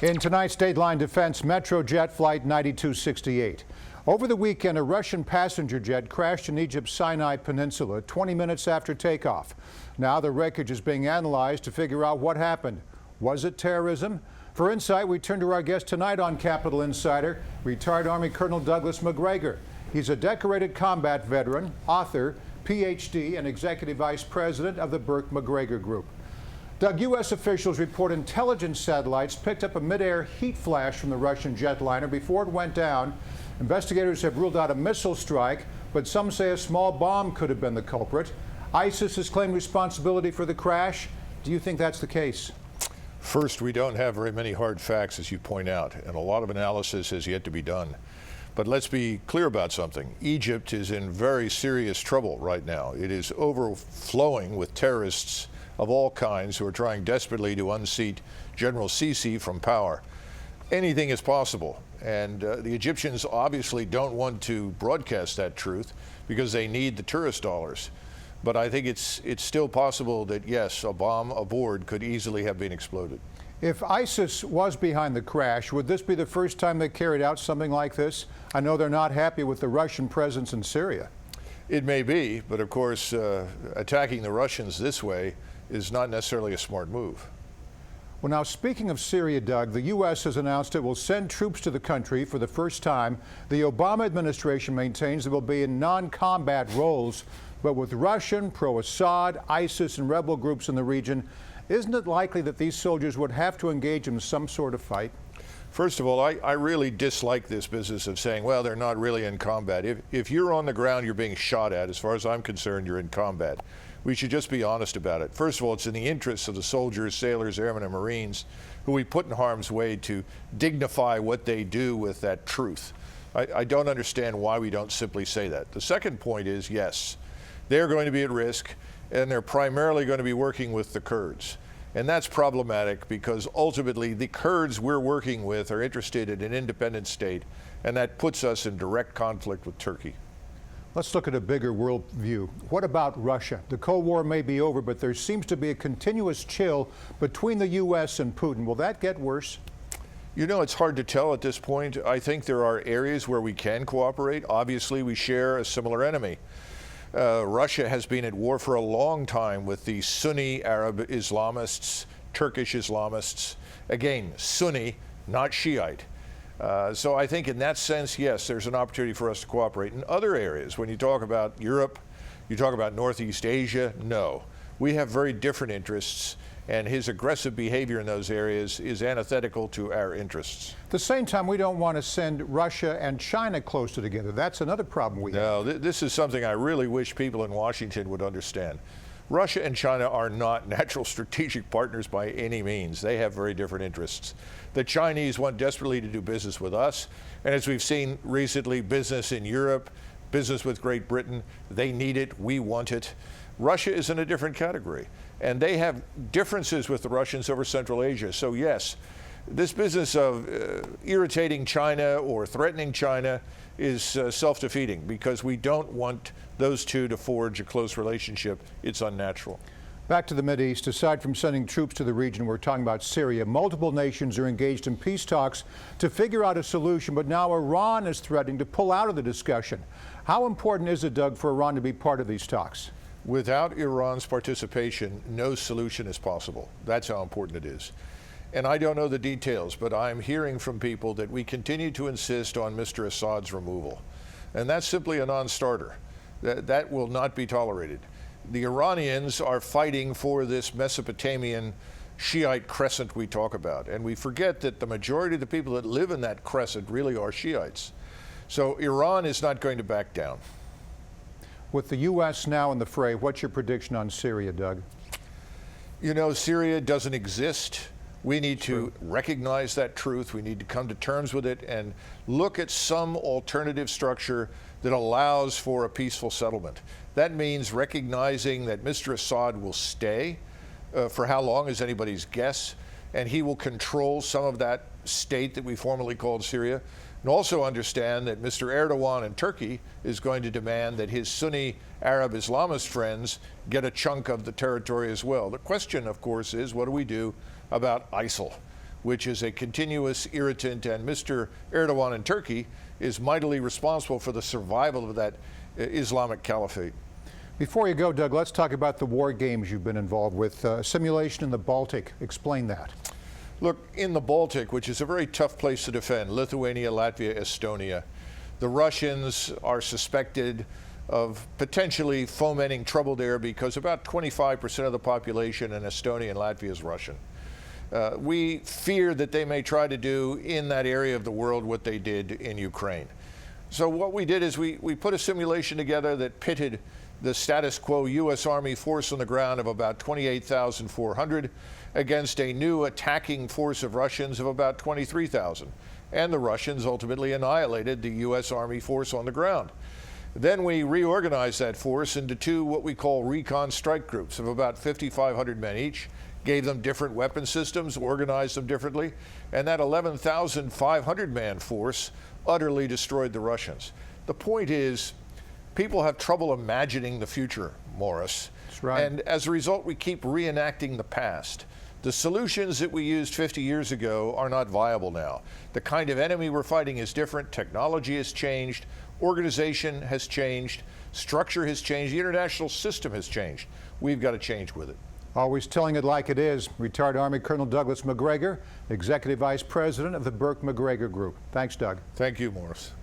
In tonight's Dateline Defense, Metrojet Flight 9268. Over the weekend, a Russian passenger jet crashed in Egypt's Sinai Peninsula 20 minutes after takeoff. Now the wreckage is being analyzed to figure out what happened. Was it terrorism? For insight, we turn to our guest tonight on Capitol Insider, retired Army Colonel Douglas Macgregor. He's a decorated combat veteran, author, PhD, and Executive Vice President of the Burke-McGregor Group. Doug, U.S. officials report intelligence satellites picked up a mid-air heat flash from the Russian jetliner before it went down. Investigators have ruled out a missile strike, but some say a small bomb could have been the culprit. ISIS has claimed responsibility for the crash. Do you think that's the case? First, we don't have very many hard facts, as you point out, and a lot of analysis has yet to be done. But let's be clear about something. Egypt is in very serious trouble right now. It is overflowing with terrorists of all kinds who are trying desperately to unseat General Sisi from power. Anything is possible, and the Egyptians obviously don't want to broadcast that truth because they need the tourist dollars. But I think it's still possible that, yes, a bomb aboard could easily have been exploded. If ISIS was behind the crash, would this be the first time they carried out something like this? I know they're not happy with the Russian presence in Syria. It may be, but of course, attacking the Russians this way is not necessarily a smart move. Well, now, speaking of Syria, Doug, the U.S. has announced it will send troops to the country for the first time. The Obama administration maintains they will be in non-combat roles, but with Russian, pro-Assad, ISIS, and rebel groups in the region, isn't it likely that these soldiers would have to engage in some sort of fight? First of all, I really dislike this business of saying, well, they're not really in combat. If you're on the ground, you're being shot at. As far as I'm concerned, you're in combat. We should just be honest about it. First of all, it's in the interests of the soldiers, sailors, airmen, and Marines who we put in harm's way to dignify what they do with that truth. I don't understand why we don't simply say that. The second point is, yes, they're going to be at risk, and they're primarily going to be working with the Kurds. And that's problematic because ultimately the Kurds we're working with are interested in an independent state, and that puts us in direct conflict with Turkey. Let's look at a bigger world view. What about Russia? The Cold War may be over, but there seems to be a continuous chill between the U.S. and Putin. Will that get worse? You know, it's hard to tell at this point. I think there are areas where we can cooperate. Obviously, we share a similar enemy. Russia has been at war for a long time with the Sunni Arab Islamists, Turkish Islamists. Again, Sunni, not Shiite. So I think in that sense, yes, there's an opportunity for us to cooperate. In other areas, when you talk about Europe, you talk about Northeast Asia, no. We have very different interests, and his aggressive behavior in those areas is antithetical to our interests. At the same time, we don't want to send Russia and China closer together. That's another problem we have. No, this is something I really wish people in Washington would understand. Russia and China are not natural strategic partners by any means. They have very different interests. The Chinese want desperately to do business with us, and as we've seen recently, business in Europe, business with Great Britain, they need it, we want it. Russia is in a different category, and they have differences with the Russians over Central Asia. So yes, this business of irritating China or threatening China is self-defeating because we don't want those two to forge a close relationship. It's unnatural. Back to the Mideast. Aside from sending troops to the region, we're talking about Syria. Multiple nations are engaged in peace talks to figure out a solution, but now Iran is threatening to pull out of the discussion. How important is it, Doug, for Iran to be part of these talks? Without Iran's participation, no solution is possible. That's how important it is. And I don't know the details, but I'm hearing from people that we continue to insist on Mr. Assad's removal. And that's simply a non-starter. That will not be tolerated. The Iranians are fighting for this Mesopotamian Shiite crescent we talk about. And we forget that the majority of the people that live in that crescent really are Shiites. So Iran is not going to back down. With the U.S. now in the fray, what's your prediction on Syria, Doug? You know, Syria doesn't exist. We need to recognize that truth. We need to come to terms with it and look at some alternative structure that allows for a peaceful settlement. That means recognizing that Mr. Assad will stay for how long is anybody's guess, and he will control some of that state that we formerly called Syria, and also understand that Mr. Erdogan in Turkey is going to demand that his Sunni Arab Islamist friends get a chunk of the territory as well. The question, of course, is what do we do about ISIL? which is a continuous irritant, and Mr. Erdogan in Turkey is mightily responsible for the survival of that Islamic caliphate. Before you go, Doug, let's talk about the war games you've been involved with. Simulation in the Baltic. Explain that. Look, in the Baltic, which is a very tough place to defend, Lithuania, Latvia, Estonia, the Russians are suspected of potentially fomenting trouble there because about 25% of the population in Estonia and Latvia is Russian. We fear that they may try to do in that area of the world what they did in Ukraine. So what we did is we put a simulation together that pitted the status quo U.S. Army force on the ground of about 28,400 against a new attacking force of Russians of about 23,000. And the Russians ultimately annihilated the U.S. Army force on the ground. Then we reorganized that force into two what we call recon strike groups of about 5,500 men each, gave them different weapon systems, organized them differently, and that 11,500 man force utterly destroyed the Russians. The point is, people have trouble imagining the future, Morris. That's right. And as a result, we keep reenacting the past. The solutions that we used 50 years ago are not viable now. The kind of enemy we're fighting is different. Technology has changed. Organization has changed. Structure has changed. The international system has changed. We've got to change with it. Always telling it like it is. Retired Army Colonel Douglas Macgregor, Executive Vice President of the Burke Macgregor Group. Thanks, Doug. Thank you, Morris.